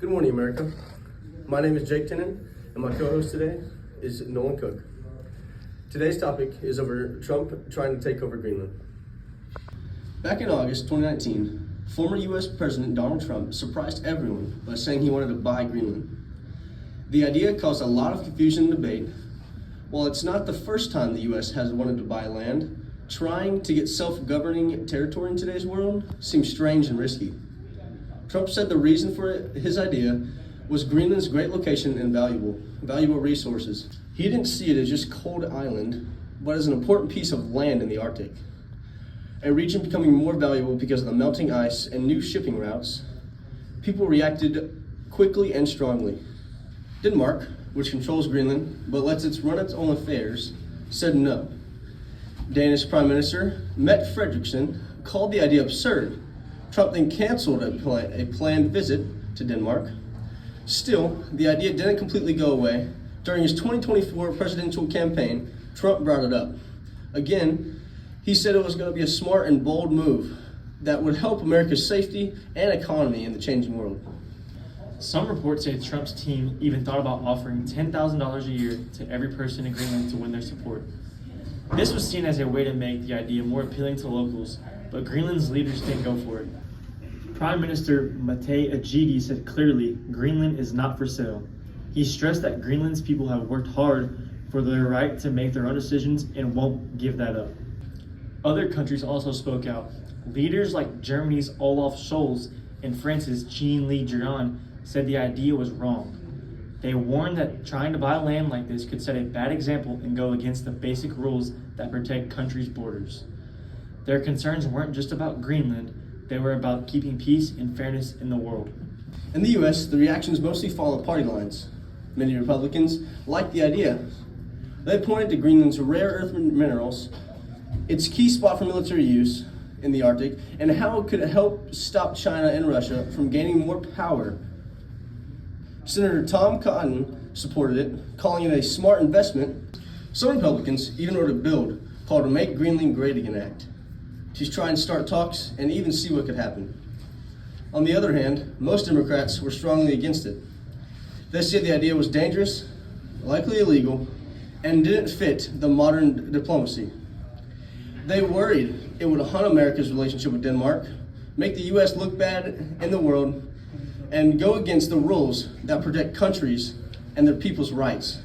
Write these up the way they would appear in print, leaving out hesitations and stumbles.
Good morning, America. My name is Jake Tinnin, and my co-host today is Nolan Cook. Today's topic is over Trump trying to take over Greenland. Back in August 2019, former U.S. President Donald Trump surprised everyone by saying he wanted to buy Greenland. The idea caused a lot of confusion and debate. While it's not the first time the U.S. has wanted to buy land, trying to get self-governing territory in today's world seems strange and risky. Trump said the reason for his idea was Greenland's great location and valuable resources. He didn't see it as just cold island, but as an important piece of land in the Arctic. A region becoming more valuable because of the melting ice and new shipping routes. People reacted quickly and strongly. Denmark, which controls Greenland but lets it run its own affairs, said no. Danish Prime Minister Mette Frederiksen called the idea absurd. Trump then canceled a planned visit to Denmark. Still, the idea didn't completely go away. During his 2024 presidential campaign, Trump brought it up. Again, he said it was going to be a smart and bold move that would help America's safety and economy in the changing world. Some reports say Trump's team even thought about offering $10,000 a year to every person in Greenland to win their support. This was seen as a way to make the idea more appealing to locals, but Greenland's leaders didn't go for it. Prime Minister Mette Frederiksen said clearly Greenland is not for sale. He stressed that Greenland's people have worked hard for their right to make their own decisions and won't give that up. Other countries also spoke out. Leaders like Germany's Olaf Scholz and France's Jean-Louis Drian said the idea was wrong. They warned that trying to buy land like this could set a bad example and go against the basic rules that protect countries' borders. Their concerns weren't just about Greenland, they were about keeping peace and fairness in the world. In the U.S., the reactions mostly follow party lines. Many Republicans liked the idea. They pointed to Greenland's rare earth minerals, its key spot for military use in the Arctic, and how it could help stop China and Russia from gaining more power. Senator Tom Cotton supported it, calling it a smart investment. Some Republicans even wrote a bill called the Make Greenland Great Again Act. She's trying to start talks and even see what could happen. On the other hand, most Democrats were strongly against it. They said the idea was dangerous, likely illegal, and didn't fit the modern diplomacy. They worried it would hunt America's relationship with Denmark, make the U.S. look bad in the world, and go against the rules that protect countries and their people's rights.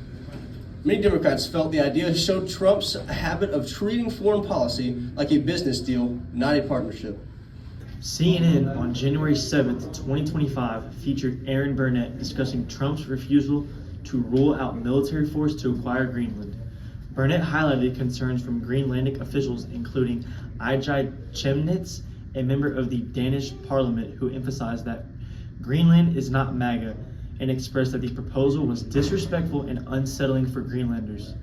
Many Democrats felt the idea showed Trump's habit of treating foreign policy like a business deal, not a partnership. CNN on January 7th, 2025 featured Aaron Burnett discussing Trump's refusal to rule out military force to acquire Greenland. Burnett highlighted concerns from Greenlandic officials, including Ijai Chemnitz, a member of the Danish parliament, who emphasized that Greenland is not MAGA, and expressed that the proposal was disrespectful and unsettling for Greenlanders.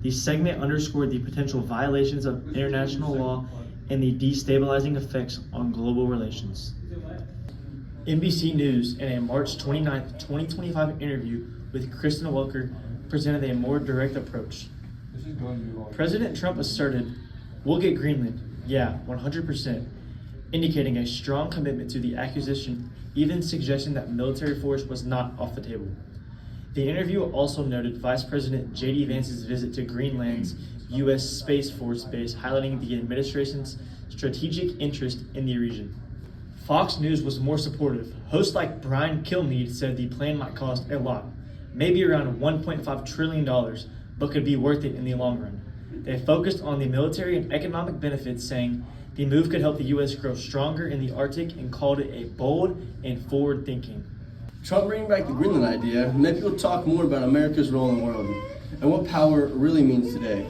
The segment underscored the potential violations of international law and the destabilizing effects on global relations. NBC News, in a March 29, 2025 interview with Kristen Welker, presented a more direct approach. President Trump asserted, "We'll get Greenland, yeah, 100%, indicating a strong commitment to the acquisition, even suggesting that military force was not off the table. The interview also noted Vice President J.D. Vance's visit to Greenland's U.S. Space Force base, highlighting the administration's strategic interest in the region. Fox News was more supportive. Hosts like Brian Kilmeade said the plan might cost a lot, maybe around $1.5 trillion, but could be worth it in the long run. They focused on the military and economic benefits, saying the move could help the U.S. grow stronger in the Arctic, and called it a bold and forward-thinking. Trump bringing back the Greenland idea made people talk more about America's role in the world and what power really means today.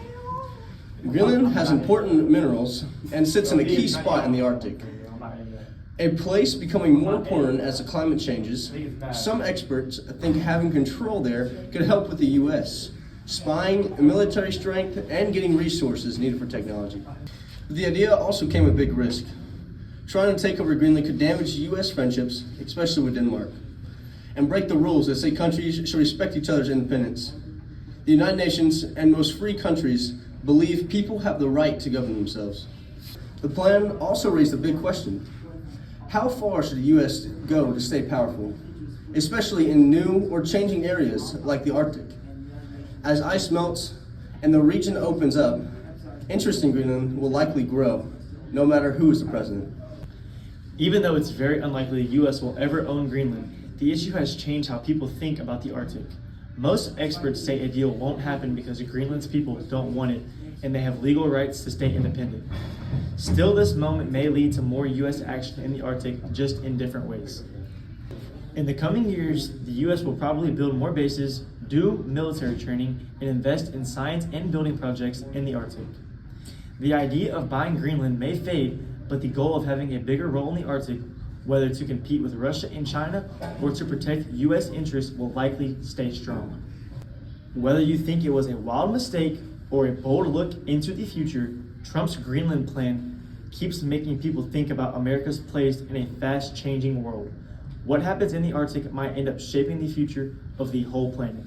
Greenland has important minerals and sits in a key spot in the Arctic, a place becoming more important as the climate changes. Some experts think having control there could help with the U.S., spying, military strength, and getting resources needed for technology. But the idea also came with big risk. Trying to take over Greenland could damage U.S. friendships, especially with Denmark, and break the rules that say countries should respect each other's independence. The United Nations and most free countries believe people have the right to govern themselves. The plan also raised a big question. How far should the U.S. go to stay powerful? especially in new or changing areas like the Arctic. As ice melts and the region opens up, interest in Greenland will likely grow, no matter who is the president. Even though it's very unlikely the U.S. will ever own Greenland, the issue has changed how people think about the Arctic. Most experts say a deal won't happen because Greenland's people don't want it, and they have legal rights to stay independent. Still, this moment may lead to more U.S. action in the Arctic, just in different ways. In the coming years, the U.S. will probably build more bases, do military training, and invest in science and building projects in the Arctic. The idea of buying Greenland may fade, but the goal of having a bigger role in the Arctic, whether to compete with Russia and China or to protect U.S. interests, will likely stay strong. Whether you think it was a wild mistake or a bold look into the future, Trump's Greenland plan keeps making people think about America's place in a fast-changing world. What happens in the Arctic might end up shaping the future of the whole planet.